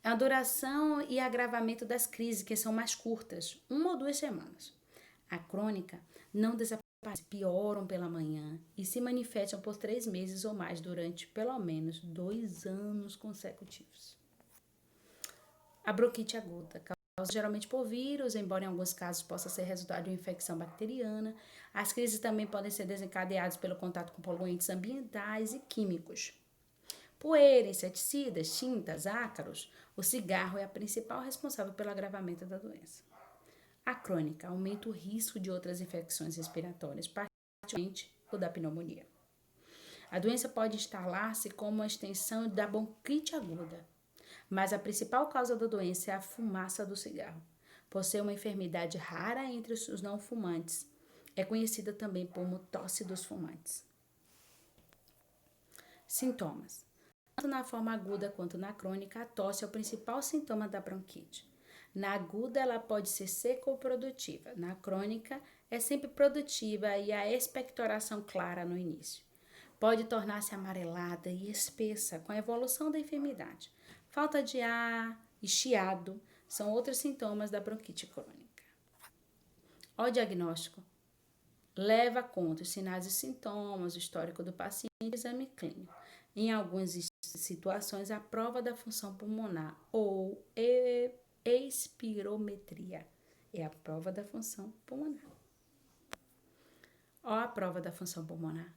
A duração e agravamento das crises, que são mais curtas, 1 ou 2 semanas. A crônica não desaparece, pioram pela manhã e se manifestam por 3 meses ou mais durante pelo menos 2 anos consecutivos. A bronquite aguda causa geralmente por vírus, embora em alguns casos possa ser resultado de uma infecção bacteriana. As crises também podem ser desencadeadas pelo contato com poluentes ambientais e químicos. Poeira, inseticidas, tintas, ácaros, o cigarro é a principal responsável pelo agravamento da doença. A crônica aumenta o risco de outras infecções respiratórias, particularmente o da pneumonia. A doença pode instalar-se como uma extensão da bronquite aguda, mas a principal causa da doença é a fumaça do cigarro. Por ser uma enfermidade rara entre os não fumantes, é conhecida também como tosse dos fumantes. Sintomas. Tanto na forma aguda quanto na crônica, a tosse é o principal sintoma da bronquite. Na aguda, ela pode ser seca ou produtiva. Na crônica, é sempre produtiva e a expectoração clara no início. Pode tornar-se amarelada e espessa com a evolução da enfermidade. Falta de ar e chiado são outros sintomas da bronquite crônica. O diagnóstico leva a conta os sinais e sintomas, o histórico do paciente e o exame clínico. Em algumas situações, a prova da função pulmonar ou espirometria é a prova da função pulmonar. Ó, a prova da função pulmonar.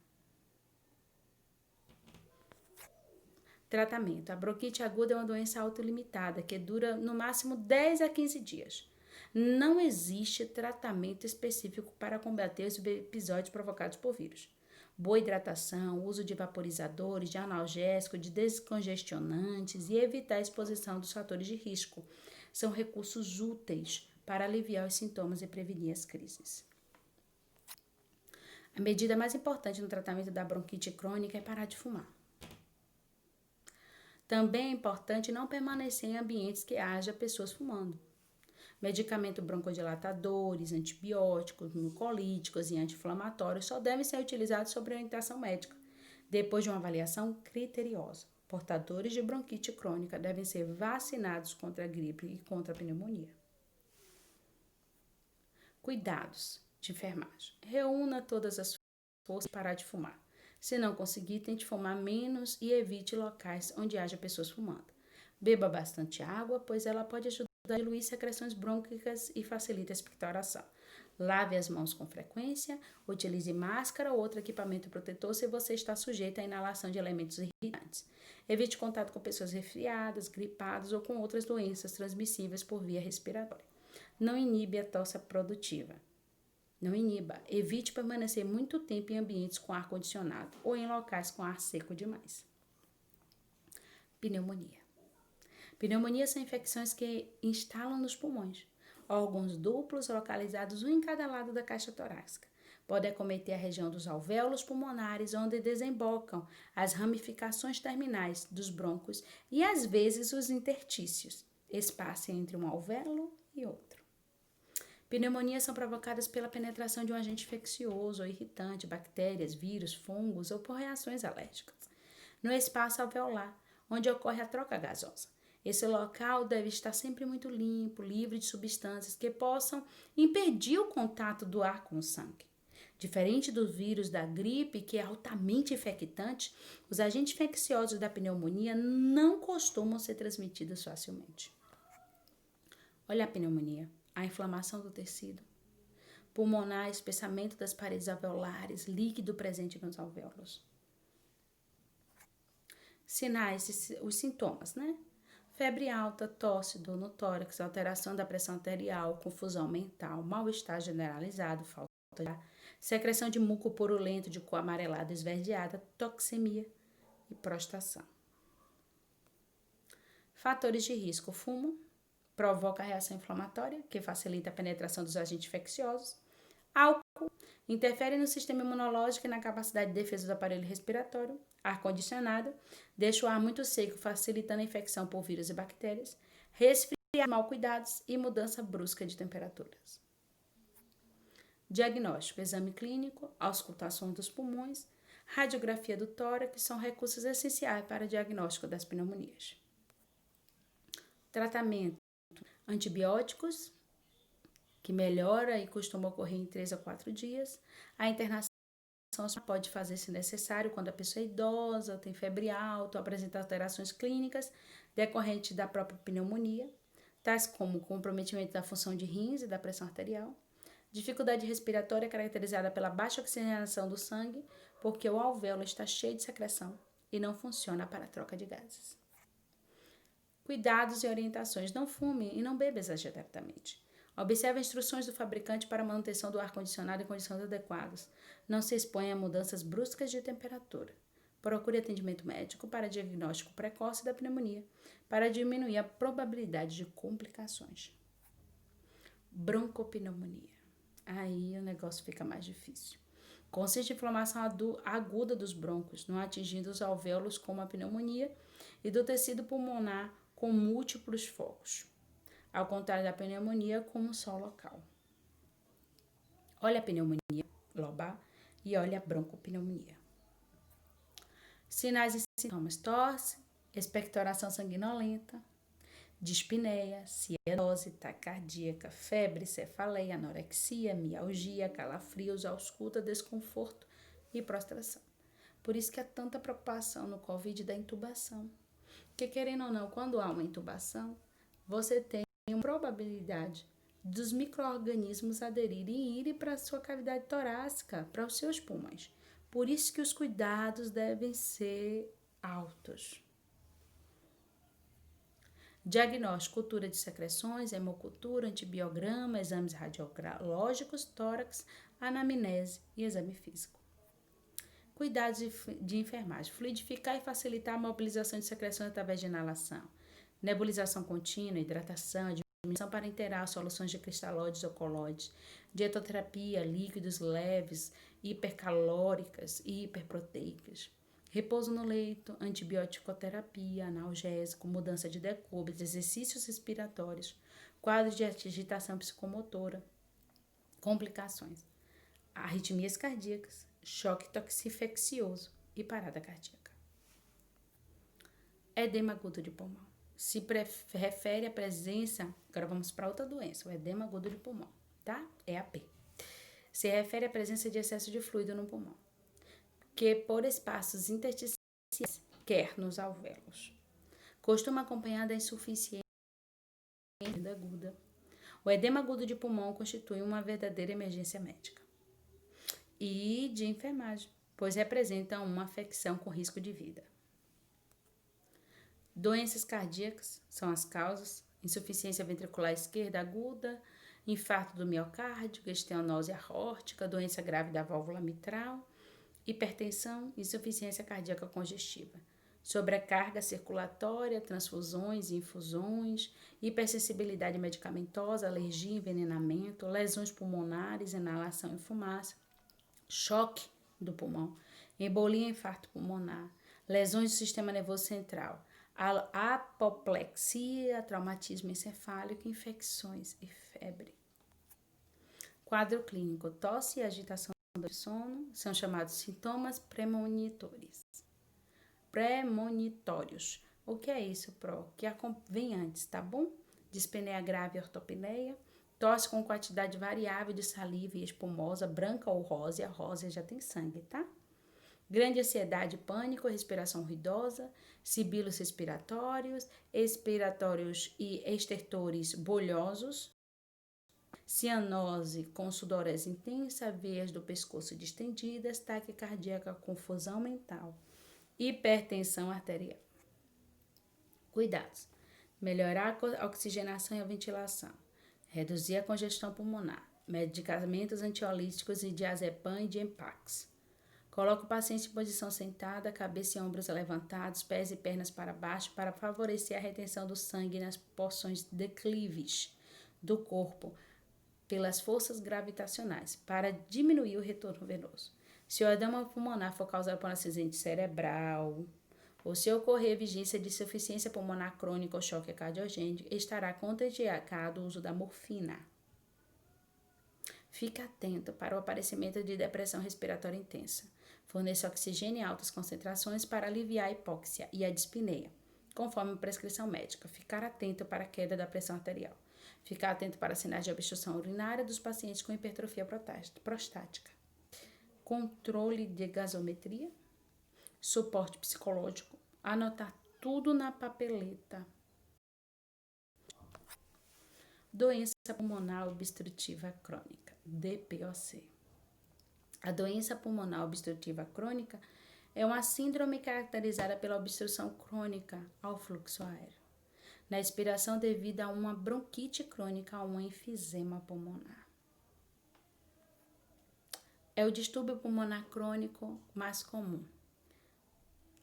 Tratamento. A bronquite aguda é uma doença autolimitada que dura no máximo 10 a 15 dias. Não existe tratamento específico para combater os episódios provocados por vírus. Boa hidratação, uso de vaporizadores, de analgésicos, de descongestionantes e evitar a exposição dos fatores de risco são recursos úteis para aliviar os sintomas e prevenir as crises. A medida mais importante no tratamento da bronquite crônica é parar de fumar. Também é importante não permanecer em ambientes que haja pessoas fumando. Medicamentos broncodilatadores, antibióticos, mucolíticos e anti-inflamatórios só devem ser utilizados sob orientação médica, depois de uma avaliação criteriosa. Portadores de bronquite crônica devem ser vacinados contra a gripe e contra a pneumonia. Cuidados de enfermagem. Reúna todas as forças para parar de fumar. Se não conseguir, tente fumar menos e evite locais onde haja pessoas fumando. Beba bastante água, pois ela pode ajudar a diluir secreções brônquicas e facilita a expectoração. Lave as mãos com frequência, utilize máscara ou outro equipamento protetor se você está sujeito à inalação de elementos irritantes. Evite contato com pessoas resfriadas, gripadas ou com outras doenças transmissíveis por via respiratória. Não inibe a tosse produtiva. Não iniba. Evite permanecer muito tempo em ambientes com ar condicionado ou em locais com ar seco demais. Pneumonia. Pneumonias são infecções que instalam nos pulmões, órgãos duplos localizados um em cada lado da caixa torácica. Pode acometer a região dos alvéolos pulmonares, onde desembocam as ramificações terminais dos brônquios e, às vezes, os intertícios, espaço entre um alvéolo e outro. Pneumonias são provocadas pela penetração de um agente infeccioso ou irritante, bactérias, vírus, fungos ou por reações alérgicas, no espaço alveolar, onde ocorre a troca gasosa. Esse local deve estar sempre muito limpo, livre de substâncias que possam impedir o contato do ar com o sangue. Diferente do vírus da gripe, que é altamente infectante, os agentes infecciosos da pneumonia não costumam ser transmitidos facilmente. Olha a pneumonia, a inflamação do tecido pulmonar, espessamento das paredes alveolares, líquido presente nos alvéolos. Sinais, os sintomas, né? Febre alta, tosse, dor no tórax, alteração da pressão arterial, confusão mental, mal-estar generalizado, falta de ar, secreção de muco purulento de cor amarelada esverdeada, toxemia e prostração. Fatores de risco: fumo, provoca reação inflamatória, que facilita a penetração dos agentes infecciosos. Álcool, interfere no sistema imunológico e na capacidade de defesa do aparelho respiratório. Ar-condicionado, deixa o ar muito seco, facilitando a infecção por vírus e bactérias. Resfriar mal cuidados e mudança brusca de temperaturas. Diagnóstico: exame clínico, auscultação dos pulmões, radiografia do tórax são recursos essenciais para o diagnóstico das pneumonias. Tratamento: antibióticos, que melhora e costuma ocorrer em 3 a 4 dias. A internação pode fazer se necessário quando a pessoa é idosa, tem febre alta, apresenta alterações clínicas decorrentes da própria pneumonia, tais como comprometimento da função de rins e da pressão arterial. Dificuldade respiratória caracterizada pela baixa oxigenação do sangue, porque o alvéolo está cheio de secreção e não funciona para a troca de gases. Cuidados e orientações: não fume e não beba exageradamente. Observe as instruções do fabricante para a manutenção do ar-condicionado em condições adequadas. Não se exponha a mudanças bruscas de temperatura. Procure atendimento médico para diagnóstico precoce da pneumonia, para diminuir a probabilidade de complicações. Broncopneumonia. Aí o negócio fica mais difícil. Consiste em inflamação aguda dos brônquios, não atingindo os alvéolos como a pneumonia, e do tecido pulmonar com múltiplos focos, ao contrário da pneumonia como só local. Olha a pneumonia lobar e olha a broncopneumonia. Sinais e sintomas: tosse, expectoração sanguinolenta, dispneia, cianose, taquicardia, febre, cefaleia, anorexia, mialgia, calafrios, ausculta, desconforto e prostração. Por isso que há tanta preocupação no Covid da intubação. Porque, querendo ou não, quando há uma intubação, você tem uma probabilidade dos micro-organismos aderirem e irem para a sua cavidade torácica, para os seus pulmões. Por isso que os cuidados devem ser altos. Diagnóstico: cultura de secreções, hemocultura, antibiograma, exames radiológicos, tórax, anamnese e exame físico. Cuidados de enfermagem: fluidificar e facilitar a mobilização de secreções através de inalação, nebulização contínua, hidratação, diminuição parenteral, soluções de cristalóides ou colóides, dietoterapia, líquidos leves, hipercalóricas e hiperproteicas. Repouso no leito, antibiótico-terapia, analgésico, mudança de decúbito, exercícios respiratórios, quadros de agitação psicomotora, complicações: arritmias cardíacas, choque toxifeccioso e parada cardíaca. Edema agudo de pulmão: se refere à presença, agora vamos para outra doença, o edema agudo de pulmão, tá? EAP. Se refere à presença de excesso de fluido no pulmão, que por espaços intersticiais, quer nos alvéolos. Costuma acompanhar da insuficiência aguda. O edema agudo de pulmão constitui uma verdadeira emergência médica e de enfermagem, pois representa uma afecção com risco de vida. Doenças cardíacas são as causas: insuficiência ventricular esquerda aguda, infarto do miocárdio, estenose aórtica, doença grave da válvula mitral, hipertensão, insuficiência cardíaca congestiva, sobrecarga circulatória, transfusões e infusões, hipersensibilidade medicamentosa, alergia, envenenamento, lesões pulmonares, inalação e fumaça, choque do pulmão, embolia e infarto pulmonar, lesões do sistema nervoso central, apoplexia, traumatismo encefálico, infecções e febre. Quadro clínico: tosse e agitação do sono são chamados sintomas premonitórios. O que é isso, Pro? Que vem antes, tá bom? Dispneia grave e ortopneia, tosse com quantidade variável de saliva e espumosa, branca ou rósea, rósea já tem sangue, tá? Grande ansiedade, pânico, respiração ruidosa, sibilos respiratórios, expiratórios e estertores bolhosos, cianose com sudorese intensa, veias do pescoço distendidas, taquicardia, confusão mental, hipertensão arterial. Cuidados: melhorar a oxigenação e a ventilação, reduzir a congestão pulmonar, medicamentos antiolíticos e diazepam e Gempax. Coloque o paciente em posição sentada, cabeça e ombros levantados, pés e pernas para baixo, para favorecer a retenção do sangue nas porções declives do corpo pelas forças gravitacionais, para diminuir o retorno venoso. Se o edema pulmonar for causado por um acidente cerebral, ou se ocorrer vigência de insuficiência pulmonar crônica ou choque cardiogênico, estará contraindicado o uso da morfina. Fique atento para o aparecimento de depressão respiratória intensa. Forneça oxigênio em altas concentrações para aliviar a hipóxia e a dispneia. conforme prescrição médica. Ficar atento para a queda da pressão arterial. Ficar atento para sinais de obstrução urinária dos pacientes com hipertrofia prostática. Controle de gasometria. Suporte psicológico. Anotar tudo na papeleta. Doença pulmonar obstrutiva crônica, DPOC. A doença pulmonar obstrutiva crônica é uma síndrome caracterizada pela obstrução crônica ao fluxo aéreo, na expiração devido a uma bronquite crônica ou um enfisema pulmonar. É o distúrbio pulmonar crônico mais comum,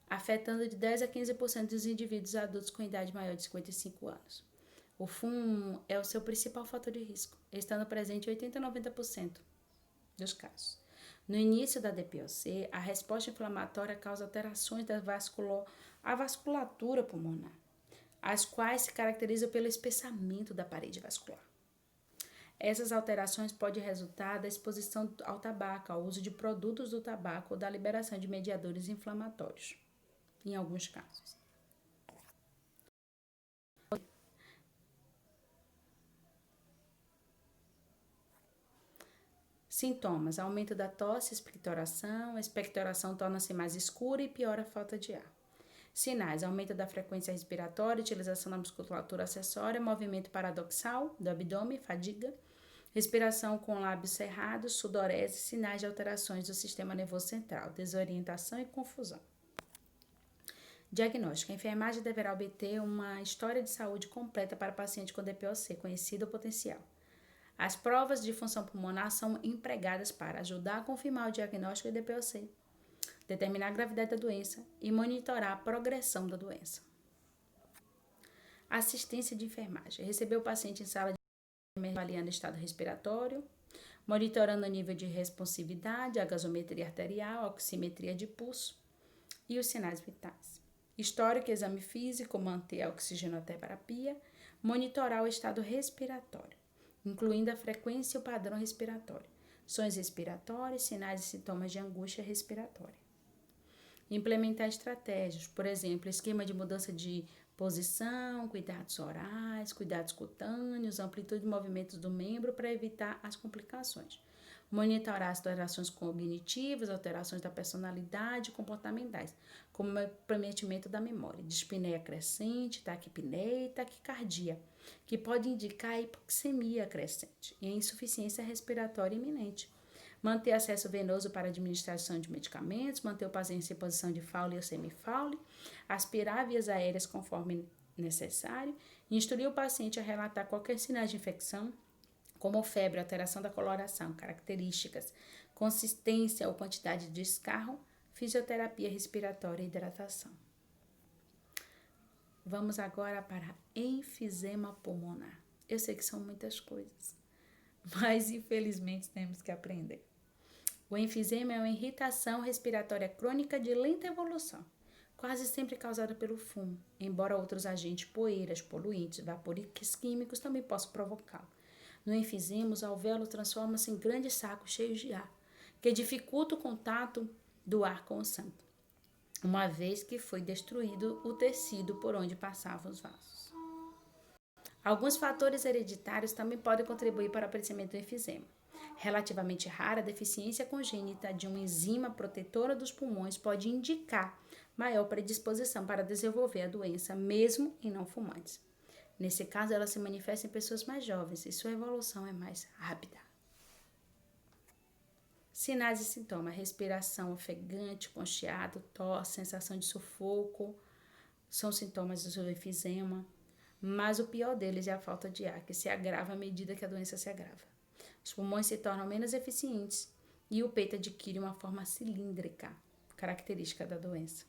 afetando de 10 a 15% dos indivíduos adultos com idade maior de 55 anos. O fumo é o seu principal fator de risco, estando presente em 80 a 90% dos casos. No início da DPOC, a resposta inflamatória causa alterações da vasculatura pulmonar, as quais se caracterizam pelo espessamento da parede vascular. Essas alterações podem resultar da exposição ao tabaco, ao uso de produtos do tabaco ou da liberação de mediadores inflamatórios, em alguns casos. Sintomas: aumento da tosse, expectoração. A expectoração torna-se mais escura e piora a falta de ar. Sinais: aumento da frequência respiratória, utilização da musculatura acessória, movimento paradoxal do abdômen, fadiga, respiração com lábios cerrados, sudorese, sinais de alterações do sistema nervoso central, desorientação e confusão. Diagnóstico: a enfermagem deverá obter uma história de saúde completa para paciente com DPOC, conhecido ou potencial. As provas de função pulmonar são empregadas para ajudar a confirmar o diagnóstico de DPOC, determinar a gravidade da doença e monitorar a progressão da doença. Assistência de enfermagem: receber o paciente em sala de emergência, avaliando o estado respiratório, monitorando o nível de responsividade, a gasometria arterial, a oximetria de pulso e os sinais vitais. Histórico, exame físico, manter a oxigenoterapia, monitorar o estado respiratório, incluindo a frequência e o padrão respiratório, sons respiratórios, sinais e sintomas de angústia respiratória. Implementar estratégias, por exemplo, esquema de mudança de posição, cuidados orais, cuidados cutâneos, amplitude de movimentos do membro para evitar as complicações. Monitorar as alterações cognitivas, alterações da personalidade e comportamentais, como o comprometimento da memória, dispneia crescente, taquipneia e taquicardia, que pode indicar a hipoxemia crescente e a insuficiência respiratória iminente. Manter acesso venoso para administração de medicamentos, manter o paciente em posição de Fowle ou semi-Fowle, aspirar vias aéreas conforme necessário, instruir o paciente a relatar qualquer sinal de infecção, como febre, alteração da coloração, características, consistência ou quantidade de escarro, fisioterapia respiratória e hidratação. Vamos agora para enfisema pulmonar. Eu sei que são muitas coisas, mas infelizmente temos que aprender. O enfisema é uma irritação respiratória crônica de lenta evolução, quase sempre causada pelo fumo, embora outros agentes, poeiras, poluentes, vapores químicos também possam provocá-lo. No enfisema, os alvéolos transformam-se em grandes sacos cheios de ar, que dificulta o contato do ar com o sangue, uma vez que foi destruído o tecido por onde passavam os vasos. Alguns fatores hereditários também podem contribuir para o aparecimento do enfisema. Relativamente rara, a deficiência congênita de uma enzima protetora dos pulmões pode indicar maior predisposição para desenvolver a doença, mesmo em não fumantes. Nesse caso, ela se manifesta em pessoas mais jovens e sua evolução é mais rápida. Sinais e sintomas: respiração ofegante, com chiado, tosse, sensação de sufoco, são sintomas do enfisema, mas o pior deles é a falta de ar, que se agrava à medida que a doença se agrava. Os pulmões se tornam menos eficientes e o peito adquire uma forma cilíndrica, característica da doença.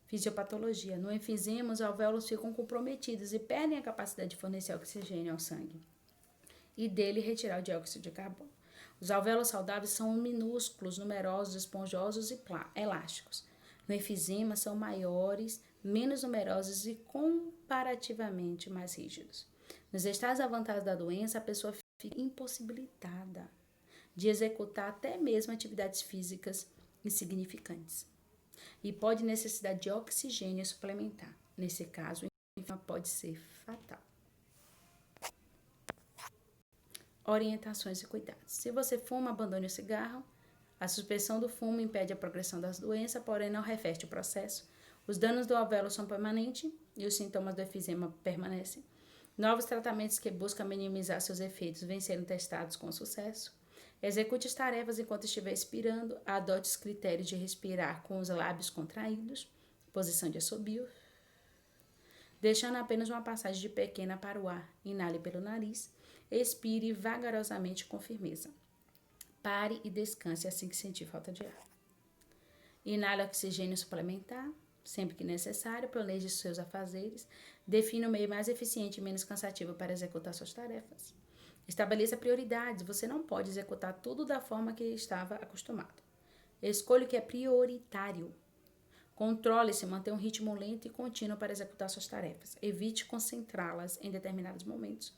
Fisiopatologia: no enfisema, os alvéolos ficam comprometidos e perdem a capacidade de fornecer oxigênio ao sangue e dele retirar o dióxido de carbono. Os alvéolos saudáveis são minúsculos, numerosos, esponjosos e elásticos. No enfisema, são maiores, menos numerosos e comparativamente mais rígidos. Nos estados avançados da doença, a pessoa fica impossibilitada de executar até mesmo atividades físicas insignificantes. e pode necessitar de oxigênio suplementar. Nesse caso, o enfisema pode ser fatal. Orientações e cuidados. Se você fuma, abandone o cigarro. A suspensão do fumo impede a progressão das doenças, porém não reverte o processo. Os danos do alvéolo são permanentes e os sintomas do enfisema permanecem. Novos tratamentos que buscam minimizar seus efeitos vêm sendo testados com sucesso. Execute as tarefas enquanto estiver expirando. Adote os critérios de respirar com os lábios contraídos. Posição de assobio. Deixando apenas uma passagem de pequena para o ar. Inale pelo nariz. Expire vagarosamente com firmeza. Pare e descanse assim que sentir falta de ar. Inale oxigênio suplementar. Sempre que necessário, planeje seus afazeres. Defina o meio mais eficiente e menos cansativo para executar suas tarefas. Estabeleça prioridades. Você não pode executar tudo da forma que estava acostumado. Escolha o que é prioritário. Controle-se, mantenha um ritmo lento e contínuo para executar suas tarefas. Evite concentrá-las em determinados momentos.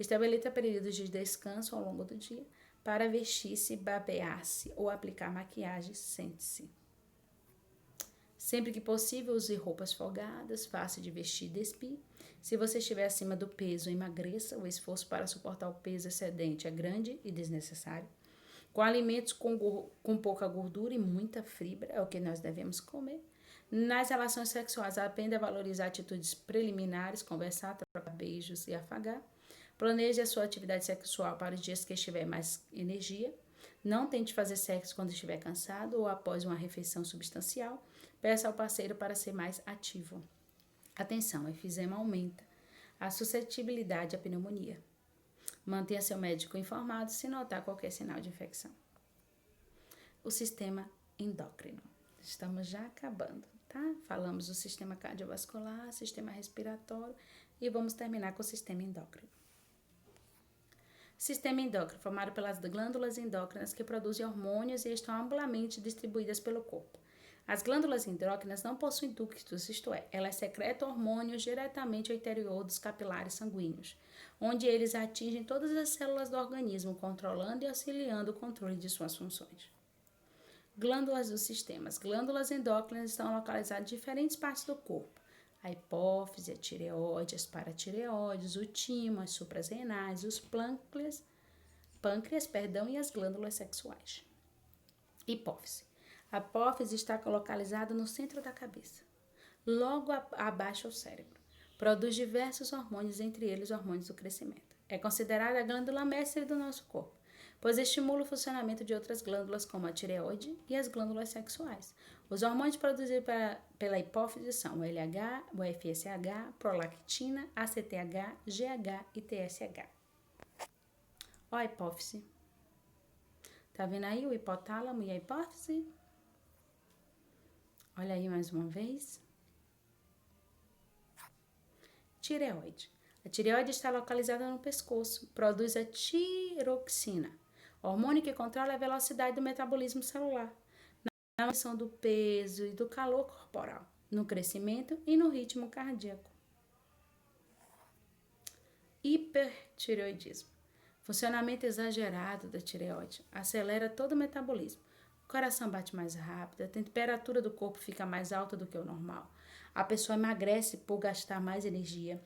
Estabeleça períodos de descanso ao longo do dia. Para vestir-se, babear-se ou aplicar maquiagem, sente-se. Sempre que possível, use roupas folgadas, fácil de vestir e despir. Se você estiver acima do peso, emagreça. O esforço para suportar o peso excedente é grande e desnecessário. Com alimentos com pouca gordura e muita fibra, é o que nós devemos comer. Nas relações sexuais, aprenda a valorizar atitudes preliminares, conversar, trocar beijos e afagar. Planeje a sua atividade sexual para os dias que estiver mais energia. Não tente fazer sexo quando estiver cansado ou após uma refeição substancial. Peça ao parceiro para ser mais ativo. Atenção, o enfisema aumenta a suscetibilidade à pneumonia. Mantenha seu médico informado se notar qualquer sinal de infecção. O sistema endócrino. Estamos já acabando, tá? Falamos do sistema cardiovascular, sistema respiratório e vamos terminar com o sistema endócrino. Sistema endócrino, formado pelas glândulas endócrinas que produzem hormônios e estão amplamente distribuídas pelo corpo. As glândulas endócrinas não possuem ductos, isto é, elas secretam hormônios diretamente ao interior dos capilares sanguíneos, onde eles atingem todas as células do organismo, controlando e auxiliando o controle de suas funções. Glândulas do sistema. As glândulas endócrinas estão localizadas em diferentes partes do corpo. A hipófise, a tireoide, as paratireoides, o timo, as suprarrenais, os pâncreas, e as glândulas sexuais. Hipófise. A hipófise está localizada no centro da cabeça, logo abaixo do cérebro. Produz diversos hormônios, entre eles hormônios do crescimento. É considerada a glândula mestre do nosso corpo, pois estimula o funcionamento de outras glândulas como a tireoide e as glândulas sexuais. Os hormônios produzidos pela hipófise são o LH, o FSH, prolactina, ACTH, GH e TSH. Ó a hipófise. Tá vendo aí o hipotálamo e a hipófise? Olha aí mais uma vez. Tireoide. A tireoide está localizada no pescoço. Produz a tiroxina, hormônio que controla a velocidade do metabolismo celular, na medição do peso e do calor corporal, no crescimento e no ritmo cardíaco. Hipertireoidismo. Funcionamento exagerado da tireoide acelera todo o metabolismo. O coração bate mais rápido, a temperatura do corpo fica mais alta do que o normal. A pessoa emagrece por gastar mais energia.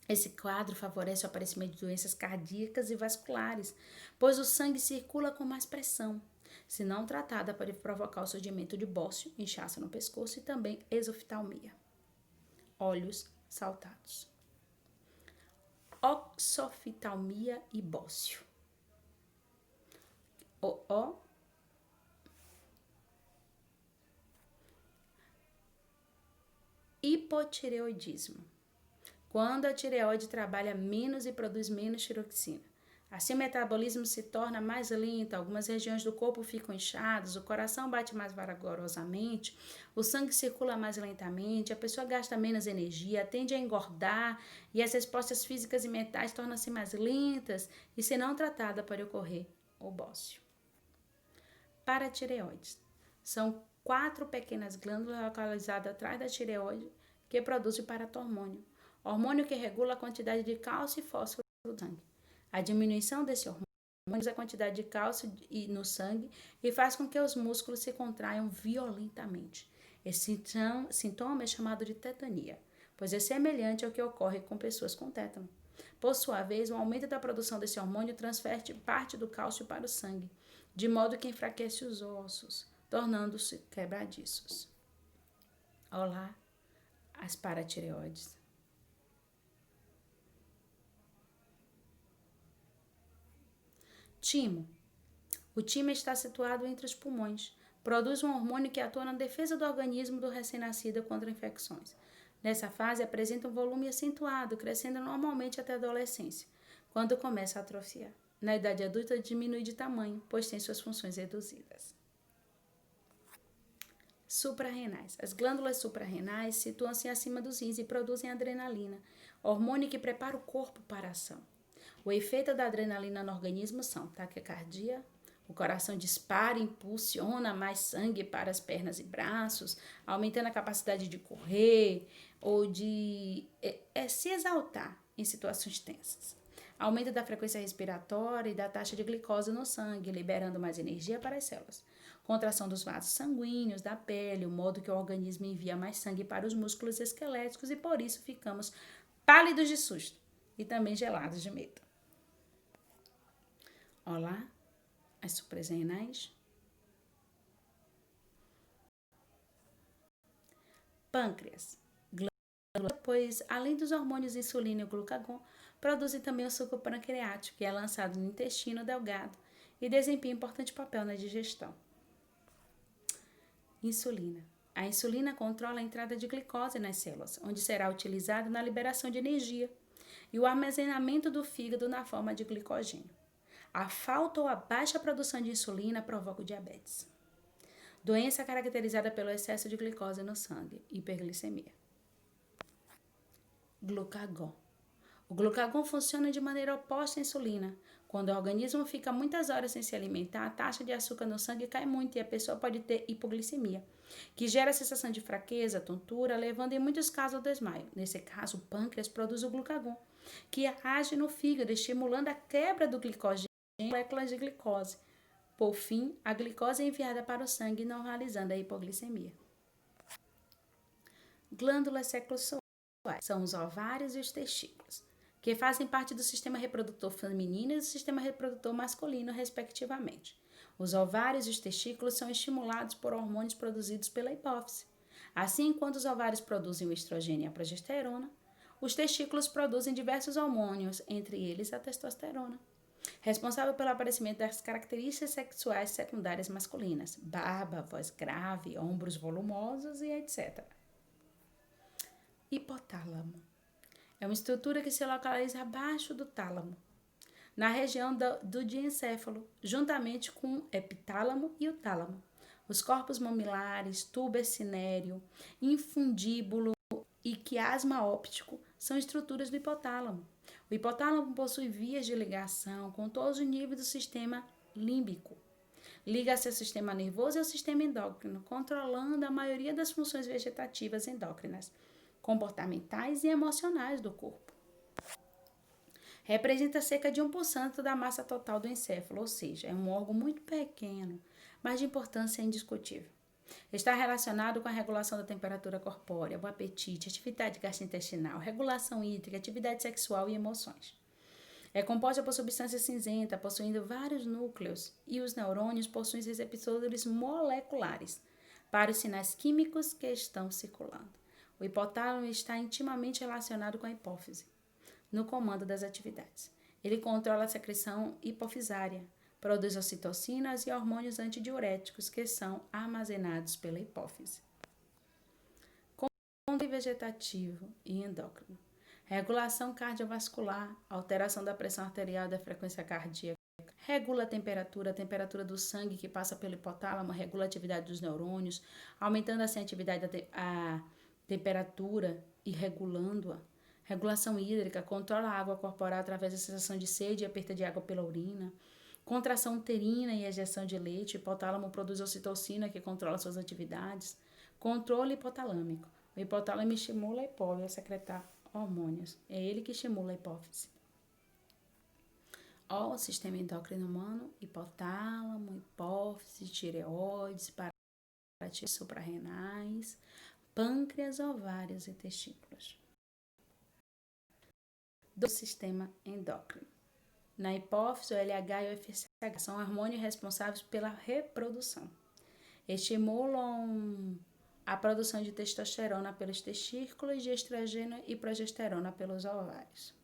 Esse quadro favorece o aparecimento de doenças cardíacas e vasculares, pois o sangue circula com mais pressão. Se não tratada, pode provocar o surgimento de bócio, inchaço no pescoço e também exoftalmia. Olhos saltados. Oxoftalmia e bócio. Hipotireoidismo. Quando a tireoide trabalha menos e produz menos tiroxina. Assim o metabolismo se torna mais lento, algumas regiões do corpo ficam inchadas, o coração bate mais vagarosamente, o sangue circula mais lentamente, a pessoa gasta menos energia, tende a engordar e as respostas físicas e mentais tornam-se mais lentas e, se não tratada, pode ocorrer o bócio. Paratireoides. São 4 pequenas glândulas localizadas atrás da tireoide que produzem o paratormônio, hormônio que regula a quantidade de cálcio e fósforo no sangue. A diminuição desse hormônio reduz a quantidade de cálcio no sangue e faz com que os músculos se contraiam violentamente. Esse sintoma é chamado de tetania, pois é semelhante ao que ocorre com pessoas com tétano. Por sua vez, o aumento da produção desse hormônio transfere parte do cálcio para o sangue, de modo que enfraquece os ossos, tornando-se quebradiços. Olá, as paratireoides. Timo. O timo está situado entre os pulmões. Produz um hormônio que atua na defesa do organismo do recém-nascido contra infecções. Nessa fase, apresenta um volume acentuado, crescendo normalmente até a adolescência, quando começa a atrofiar. Na idade adulta, diminui de tamanho, pois tem suas funções reduzidas. Suprarrenais. As glândulas suprarrenais situam-se acima dos rins e produzem adrenalina, hormônio que prepara o corpo para a ação. O efeito da adrenalina no organismo são taquicardia, o coração dispara e impulsiona mais sangue para as pernas e braços, aumentando a capacidade de correr ou de se exaltar em situações tensas. Aumento da frequência respiratória e da taxa de glicose no sangue, liberando mais energia para as células. Contração dos vasos sanguíneos, da pele, o modo que o organismo envia mais sangue para os músculos esqueléticos e por isso ficamos pálidos de susto e também gelados de medo. Olá, as suprarrenais. Pâncreas. Glândula, pois além dos hormônios insulina e o glucagon, produzem também o suco pancreático, que é lançado no intestino delgado e desempenha um importante papel na digestão. Insulina. A insulina controla a entrada de glicose nas células, onde será utilizada na liberação de energia e o armazenamento do fígado na forma de glicogênio. A falta ou a baixa produção de insulina provoca o diabetes. Doença caracterizada pelo excesso de glicose no sangue, hiperglicemia. Glucagon. O glucagon funciona de maneira oposta à insulina. Quando o organismo fica muitas horas sem se alimentar, a taxa de açúcar no sangue cai muito e a pessoa pode ter hipoglicemia, que gera a sensação de fraqueza, tontura, levando em muitos casos ao desmaio. Nesse caso, o pâncreas produz o glucagon, que age no fígado, estimulando a quebra do glicogênio em moléculas de glicose. Por fim, a glicose é enviada para o sangue, normalizando a hipoglicemia. Glândulas secrecionais são os ovários e os testículos, que fazem parte do sistema reprodutor feminino e do sistema reprodutor masculino, respectivamente. Os ovários e os testículos são estimulados por hormônios produzidos pela hipófise. Assim, enquanto os ovários produzem o estrogênio e a progesterona, os testículos produzem diversos hormônios, entre eles a testosterona, responsável pelo aparecimento das características sexuais secundárias masculinas, barba, voz grave, ombros volumosos e etc. Hipotálamo. É uma estrutura que se localiza abaixo do tálamo, na região do diencéfalo, juntamente com o epitálamo e o tálamo. Os corpos mamilares, tubo cinéreo, infundíbulo e quiasma óptico são estruturas do hipotálamo. O hipotálamo possui vias de ligação com todos os níveis do sistema límbico. Liga-se ao sistema nervoso e ao sistema endócrino, controlando a maioria das funções vegetativas endócrinas, comportamentais e emocionais do corpo. Representa cerca de 1% da massa total do encéfalo, ou seja, é um órgão muito pequeno, mas de importância indiscutível. Está relacionado com a regulação da temperatura corpórea, o apetite, atividade gastrointestinal, regulação hídrica, atividade sexual e emoções. É composta por substância cinzenta, possuindo vários núcleos, e os neurônios possuem receptores moleculares para os sinais químicos que estão circulando. O hipotálamo está intimamente relacionado com a hipófise, no comando das atividades. Ele controla a secreção hipofisária, produz ocitocinas e hormônios antidiuréticos que são armazenados pela hipófise. Controle vegetativo e endócrino. Regulação cardiovascular, alteração da pressão arterial e da frequência cardíaca. Regula a temperatura do sangue que passa pelo hipotálamo, regula a atividade dos neurônios, aumentando assim a atividade a temperatura e regulando-a. Regulação hídrica, controla a água corporal através da sensação de sede e a perda de água pela urina. Contração uterina e ejeção de leite. O hipotálamo produz ocitocina, que controla suas atividades. Controle hipotalâmico. O hipotálamo estimula a hipófise a secretar hormônios. É ele que estimula a hipófise. O sistema endócrino humano, hipotálamo, hipófise, tireoides, suprarrenais, pâncreas, ovários e testículos. Do sistema endócrino. Na hipófise, o LH e o FSH são hormônios responsáveis pela reprodução. Estimulam a produção de testosterona pelos testículos, de estrogênio e progesterona pelos ovários.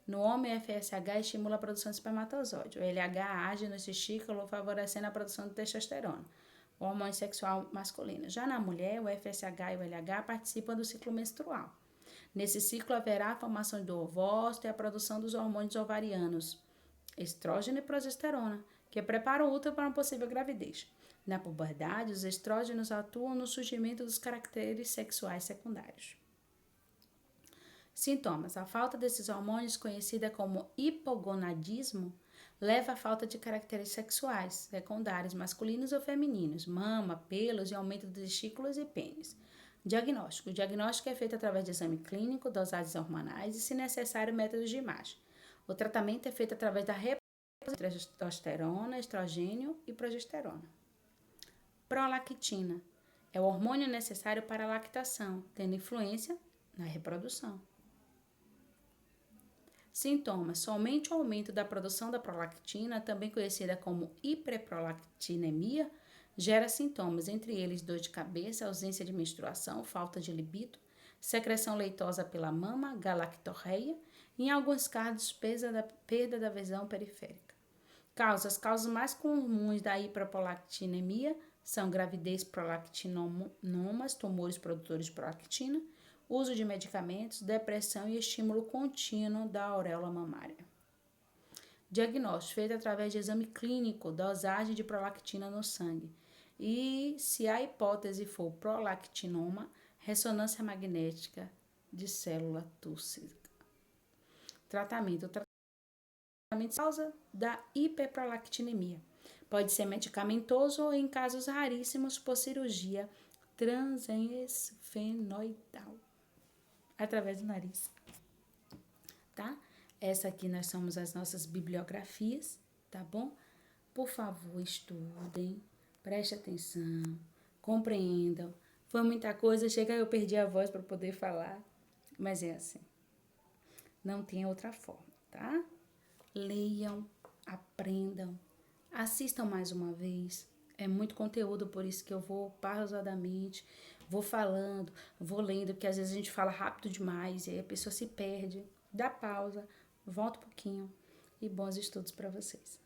No homem, o FSH estimula a produção de espermatozoide. O LH age no testículo, favorecendo a produção de testosterona, o hormônio sexual masculino. Já na mulher, o FSH e o LH participam do ciclo menstrual. Nesse ciclo, haverá a formação do ovócito e a produção dos hormônios ovarianos, estrógeno e progesterona, que preparam o útero para uma possível gravidez. Na puberdade, os estrógenos atuam no surgimento dos caracteres sexuais secundários. Sintomas. A falta desses hormônios, conhecida como hipogonadismo, leva à falta de caracteres sexuais secundários masculinos ou femininos, mama, pelos e aumento dos testículos e pênis. Diagnóstico. O diagnóstico é feito através de exame clínico, dosagens hormonais e, se necessário, métodos de imagem. O tratamento é feito através da reposição de testosterona, estrogênio e progesterona. Prolactina. É o hormônio necessário para a lactação, tendo influência na reprodução. Sintomas. Somente o aumento da produção da prolactina, também conhecida como hiperprolactinemia, gera sintomas, entre eles dor de cabeça, ausência de menstruação, falta de libido, secreção leitosa pela mama, galactorreia e, em alguns casos, perda da visão periférica. As causas mais comuns da hiperprolactinemia são gravidez, prolactinomas, tumores produtores de prolactina, uso de medicamentos, depressão e estímulo contínuo da auréola mamária. Diagnóstico feito através de exame clínico, dosagem de prolactina no sangue. E, se a hipótese for prolactinoma, ressonância magnética de célula túrcica. Tratamento. O tratamento causa da hiperprolactinemia. Pode ser medicamentoso ou, em casos raríssimos, por cirurgia transesfenoidal, através do nariz. Tá? Essa aqui nós somos as nossas bibliografias, tá bom? Por favor, estudem, prestem atenção, compreendam. Foi muita coisa, chega eu perdi a voz para poder falar, mas é assim. Não tem outra forma, tá? Leiam, aprendam, assistam mais uma vez. É muito conteúdo, por isso que eu vou pausadamente, vou falando, vou lendo, porque às vezes a gente fala rápido demais e aí a pessoa se perde. Dá pausa, volta um pouquinho e bons estudos para vocês.